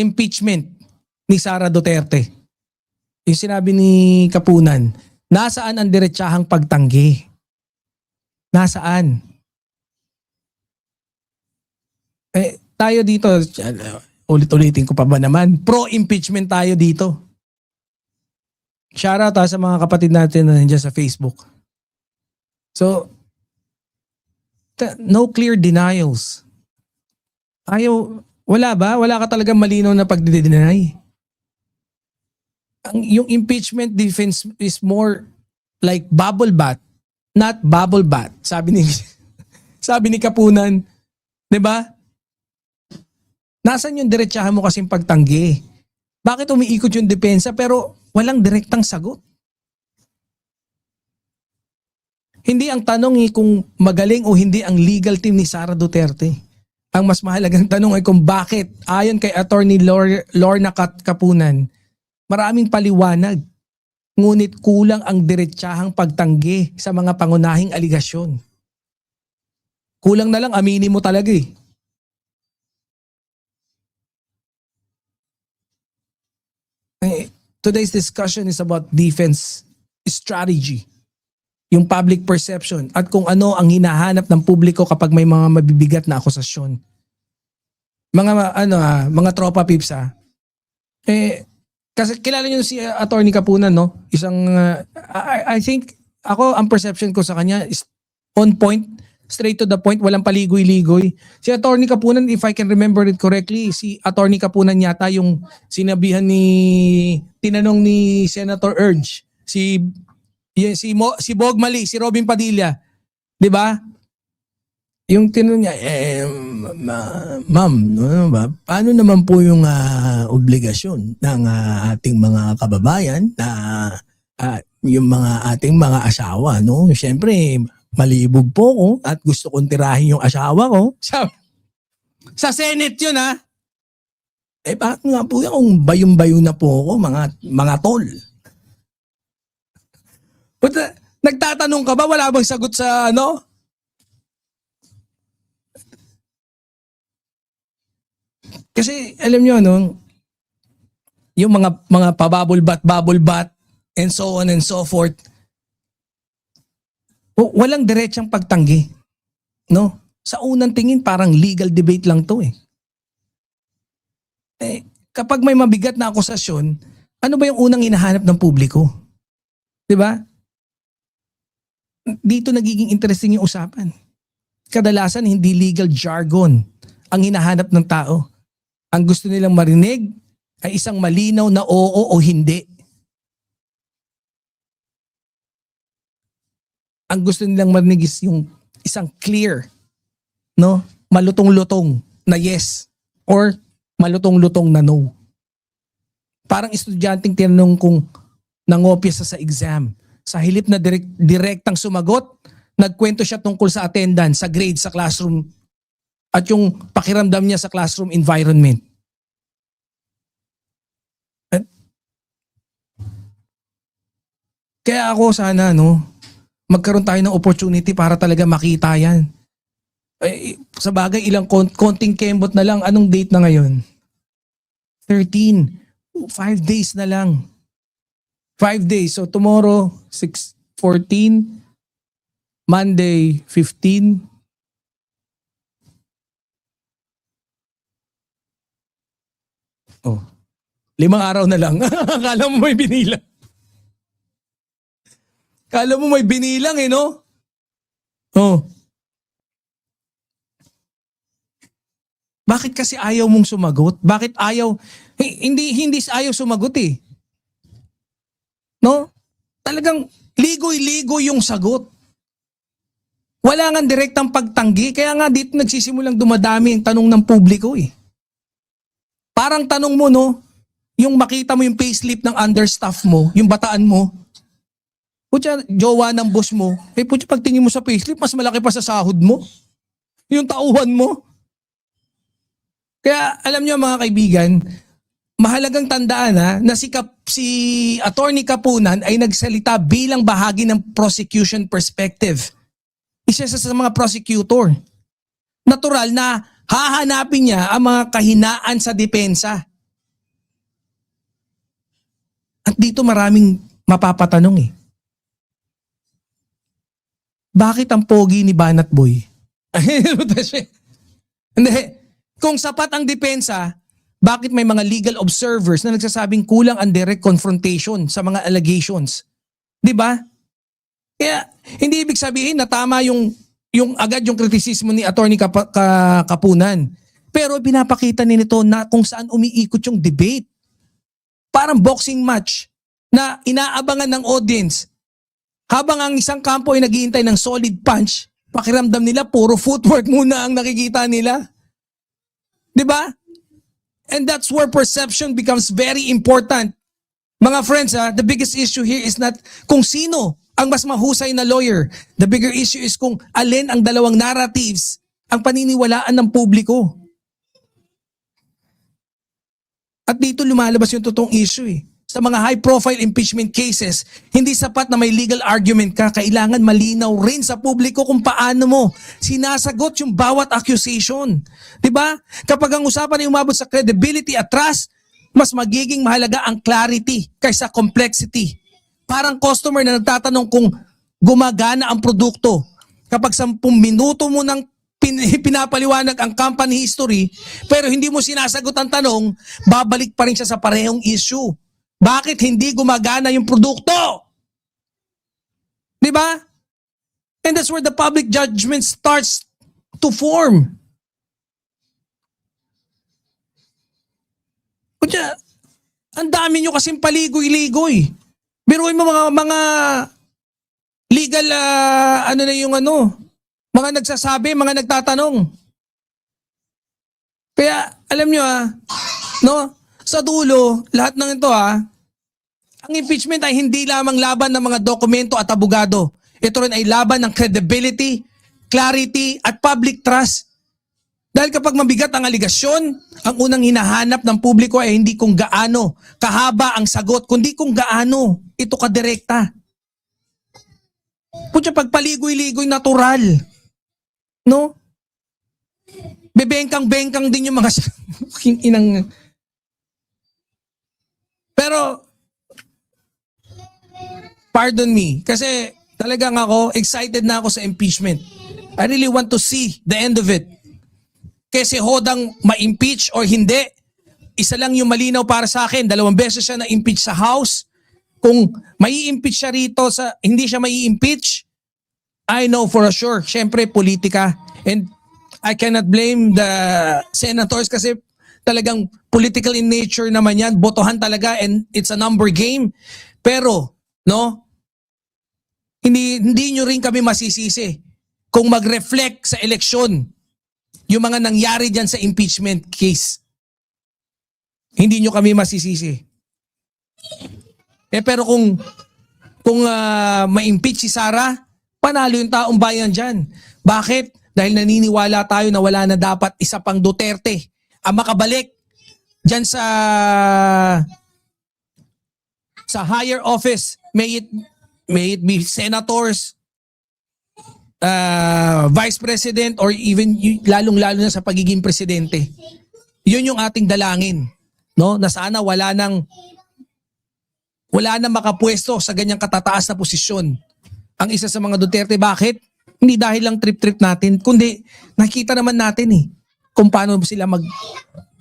impeachment ni Sara Duterte. Yung sinabi ni Kapunan, nasaan ang diretsahang pagtanggi? Nasaan? Tayo dito, ulit-ulitin ko pa ba naman, pro-impeachment tayo dito. Shoutout sa mga kapatid natin na nandiyan sa Facebook. So, no clear denials. Wala ba? Wala ka talagang malinaw na pagdideny. Yung impeachment defense is more like bubble bath, not bubble bath. Sabi ni Kapunan, 'di ba? Nasaan yung diretsahan mo kasing pagtanggi? Bakit umiikot yung depensa pero walang direktang sagot? Hindi ang tanong kung magaling o hindi ang legal team ni Sara Duterte. Ang mas mahalagang tanong ay kung bakit, ayon kay Attorney Lorna Kapunan, maraming paliwanag, ngunit kulang ang diretsahang pagtanggi sa mga pangunahing aligasyon. Kulang na lang aminin mo talaga eh. Today's discussion is about defense strategy, yung public perception at kung ano ang hinahanap ng publiko kapag may mga mabibigat na akusasyon. Mga tropa pips kasi kilala niyo si Attorney Kapunan, no? Isang I think ako ang perception ko sa kanya is on point, straight to the point, walang paligoy-ligoy. Si Attorney Kapunan, if I can remember it correctly, si Attorney Kapunan yata yung sinabihan tinanong ni Senator Erge, si Bog Mali, si Robin Padilla, 'di ba? Yung tinanong niya, ma'am, paano naman po yung obligasyon ng ating mga kababayan na yung mga ating mga asawa, no? Siyempre, malibog po ko at gusto kong tirahin yung asawa ko. Sa Senate yun, ha? Bakit nga po yan kung bayong-bayo na po ako, mga tol? But, nagtatanong ka ba? Wala bang sagot sa ano? Kasi alam nyo, no, yung mga bubble bath, and so on and so forth, walang diretsang pagtanggi. No? Sa unang tingin, parang legal debate lang to eh. Kapag may mabigat na akusasyon, ano ba yung unang hinahanap ng publiko? 'Di ba? Dito nagiging interesting yung usapan. Kadalasan hindi legal jargon ang hinahanap ng tao. Ang gusto nilang marinig ay isang malinaw na oo o hindi. Ang gusto nilang marinig is yung isang clear, no? Malutong-lutong na yes or malutong-lutong na no. Parang estudyanteng tinanong kung nangopya sa exam. Sa hilip na direktang sumagot, nagkwento siya tungkol sa attendance, sa grade, sa classroom, at yung pakiramdam niya sa classroom environment. Kaya ako sana, no, magkaroon tayo ng opportunity para talaga makita yan. Sa bagay, konting kembot na lang. Anong date na ngayon? 13. 5 days na lang. 5 days. So tomorrow, 14, Monday, 15. Oh, 5 araw na lang. Akala mo may binilang. Akala mo may binilang eh, no? Oh. Bakit kasi ayaw mong sumagot? Bakit ayaw? Hindi ayaw sumagot eh. No? Talagang ligoy-ligoy yung sagot. Wala nga direktang pagtanggi. Kaya nga dito nagsisimulang dumadami ang tanong ng publiko eh. Parang tanong mo, no? Yung makita mo yung payslip ng understaff mo, yung bataan mo, putya, jowa ng boss mo, putya, pagtingin mo sa payslip, mas malaki pa sa sahod mo. Yung tauhan mo. Kaya alam nyo mga kaibigan, mahalagang tandaan na si Attorney Kapunan ay nagsalita bilang bahagi ng prosecution perspective. Isa sa mga prosecutor. Natural na hahanapin niya ang mga kahinaan sa depensa. At dito maraming mapapatanong eh. Bakit ang pogi ni Banat Boy? Hindi. Kung sapat ang depensa, bakit may mga legal observers na nagsasabing kulang ang direct confrontation sa mga allegations? 'Di ba? Kaya hindi ibig sabihin na tama yung agad yung kritisismo ni Attorney Kapunan. Pero pinapakita nito na kung saan umiikot yung debate. Parang boxing match na inaabangan ng audience. Habang ang isang kampo ay naghihintay ng solid punch, pakiramdam nila puro footwork muna ang nakikita nila. 'Di ba? And that's where perception becomes very important. Mga friends, the biggest issue here is not kung sino ang mas mahusay na lawyer. The bigger issue is kung alin ang dalawang narratives ang paniniwalaan ng publiko. At dito lumalabas yung totoong issue eh. Sa mga high-profile impeachment cases, hindi sapat na may legal argument ka. Kailangan malinaw rin sa publiko kung paano mo sinasagot yung bawat accusation. Diba? Kapag ang usapan ay umabot sa credibility at trust, mas magiging mahalaga ang clarity kaysa complexity. Parang customer na nagtatanong kung gumagana ang produkto. Kapag 10 minuto mo nang pinapaliwanag ang company history, pero hindi mo sinasagot ang tanong, babalik pa rin siya sa parehong issue. Bakit hindi gumagana yung produkto? Di ba? And that's where the public judgment starts to form. Kaya, ang dami nyo kasing paligoy-ligoy. Biruin mo mga legal, mga nagsasabi, mga nagtatanong. Kaya, alam nyo no? Sa dulo, lahat ng ito ang impeachment ay hindi lamang laban ng mga dokumento at abogado. Ito rin ay laban ng credibility, clarity at public trust. Dahil kapag mabigat ang aligasyon, ang unang hinahanap ng publiko ay hindi kung gaano kahaba ang sagot, kundi kung gaano ito kadirekta. Putya, pagpaligoy-ligoy natural. No? Bebengkang-bengkang din yung mga inang. Pero, pardon me, kasi talagang ako, excited na ako sa impeachment. I really want to see the end of it. Kasi hodang ma-impeach or hindi, isa lang yung malinaw para sa akin. 2 beses siya na-impeach sa House. Kung mai-impeach siya rito, hindi siya mai-impeach, I know for sure, syempre politika. And I cannot blame the senators kasi talagang political in nature naman yan, botohan talaga and it's a number game. Pero, no, hindi nyo rin kami masisisi kung mag-reflect sa eleksyon yung mga nangyari dyan sa impeachment case. Hindi nyo kami masisisi. Pero kung ma-impeach si Sara, panalo yung taong bayan dyan. Bakit? Dahil naniniwala tayo na wala na dapat isa pang Duterte ang makabalik dyan sa higher office, may it be senators, vice president, or even lalong-lalo na sa pagiging presidente. Yun yung ating dalangin, no? Na sana wala nang makapwesto sa ganyang katataas na posisyon ang isa sa mga Duterte. Bakit? Hindi dahil lang trip-trip natin, kundi nakita naman natin kung paano sila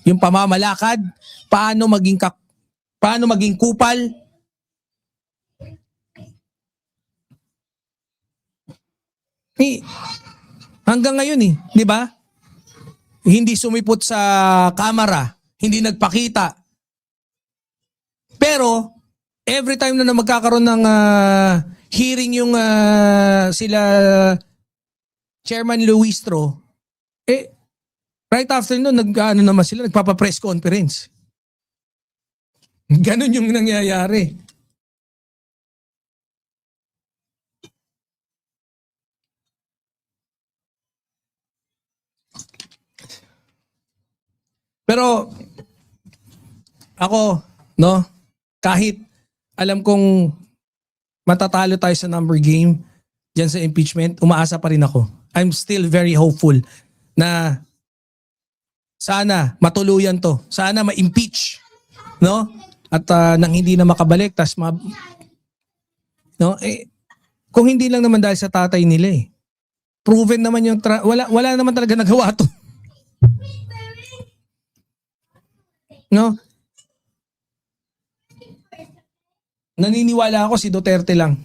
yung pamamalakad, paano maging kupal. Hanggang ngayon di ba? Hindi sumipot sa kamera, hindi nagpakita. Pero every time na magkakaroon ng hearing yung sila Chairman Luistro, right after nun, naman sila, nagpapa-press conference. Ganon yung nangyayari. Pero, ako, no, kahit alam kong matatalo tayo sa number game dyan sa impeachment, umaasa pa rin ako. I'm still very hopeful na sana matuluyan to. Sana ma-impeach, no? at nang hindi na makabalik no, kung hindi lang naman dahil sa tatay nila eh. Proven naman yung wala naman talaga nagawa to. No? Naniniwala ako si Duterte lang.